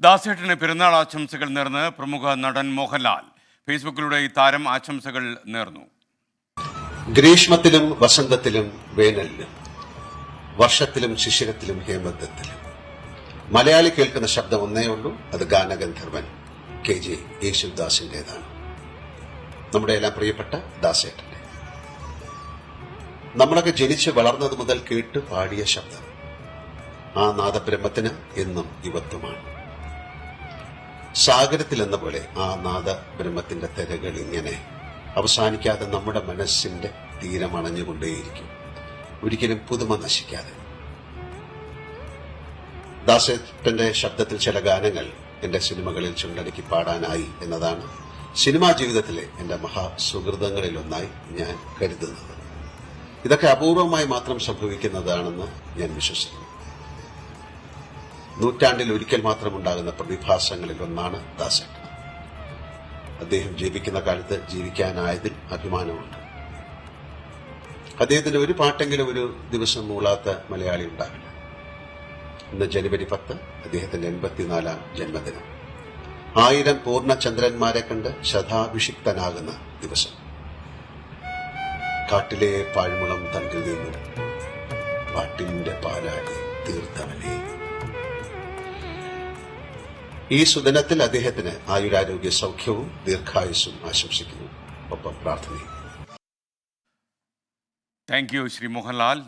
ദാസേട്ടന് പെരുന്നാൾ ആശംസകൾ നേർന്ന് പ്രമുഖ നടൻ മോഹൻലാൽ. ഫേസ്ബുക്കിലൂടെ ഈ താരം ആശംസകൾ നേർന്നു. ഗ്രീഷ്മത്തിലും വസന്തത്തിലും വേനലിലും, വർഷത്തിലും ശിശിരത്തിലും ഹേമന്തത്തിലും മലയാളി കേൾക്കുന്ന ശബ്ദം ഒന്നേ ഉള്ളൂ. അത് ഗാനഗന്ധർവൻ KJ യേശുദാസിന്റേതാണ്. നമ്മുടെ എല്ലാം പ്രിയപ്പെട്ട ദാസേട്ടന്റെ. നമ്മളൊക്കെ ജനിച്ച് വളർന്നത് മുതൽ കേട്ട് പാടിയ ശബ്ദം ആ നാദബ്രഹ്മത്തിന് എന്നും യുവത്വമാണ്. സാഗരത്തിലെന്ന പോലെ ആ നാദബ്രഹ്മത്തിന്റെ തിരകൾ ഇങ്ങനെ അവസാനിക്കാതെ നമ്മുടെ മനസ്സിന്റെ തീരമണഞ്ഞുകൊണ്ടേയിരിക്കും, ഒരിക്കലും പുതുമ നശിക്കാതെ. ദാസേട്ടന്റെ ശബ്ദത്തിൽ ചില ഗാനങ്ങൾ എന്റെ സിനിമകളിൽ ചുണ്ടടക്കി പാടാനായി എന്നതാണ് സിനിമാ ജീവിതത്തിലെ എന്റെ മഹാസുഹൃതങ്ങളിലൊന്നായി ഞാൻ കരുതുന്നത്. ഇതൊക്കെ അപൂർവമായി മാത്രം സംഭവിക്കുന്നതാണെന്ന് ഞാൻ വിശ്വസിക്കുന്നു. നൂറ്റാണ്ടിൽ ഒരിക്കൽ മാത്രം ഉണ്ടാകുന്ന പ്രതിഭാസങ്ങളിൽ ഒന്നാണ് ദാസേട്ടൻ. അദ്ദേഹം ജീവിക്കുന്ന കാലത്ത് ജീവിക്കാനായതിൽ അഭിമാനമുണ്ട്. അദ്ദേഹത്തിന്റെ ഒരു പാട്ടെങ്കിലും ഒരു ദിവസം മൂളാത്ത മലയാളി ഉണ്ടാവില്ല. ഇന്ന് ജനുവരി 10 അദ്ദേഹത്തിന്റെ 84ാം ജന്മദിനം. 1000 പൂർണ്ണചന്ദ്രന്മാരെ കണ്ട് ശതാഭിഷിക്തനാകുന്ന ദിവസം. കാട്ടിലെ പാഴ്മുളം തണ്ടിൽ നിന്നും പാട്ടിന്റെ പാലാടി തീർത്തവനെ. ഈ സുദിനത്തിൽ അദ്ദേഹത്തിന് ആയുരാരോഗ്യ സൗഖ്യവും ദീർഘായുസ്സും ആശംസിക്കുന്നു. ഒപ്പം പ്രാർത്ഥനയും. Thank you Shri Mohanlal.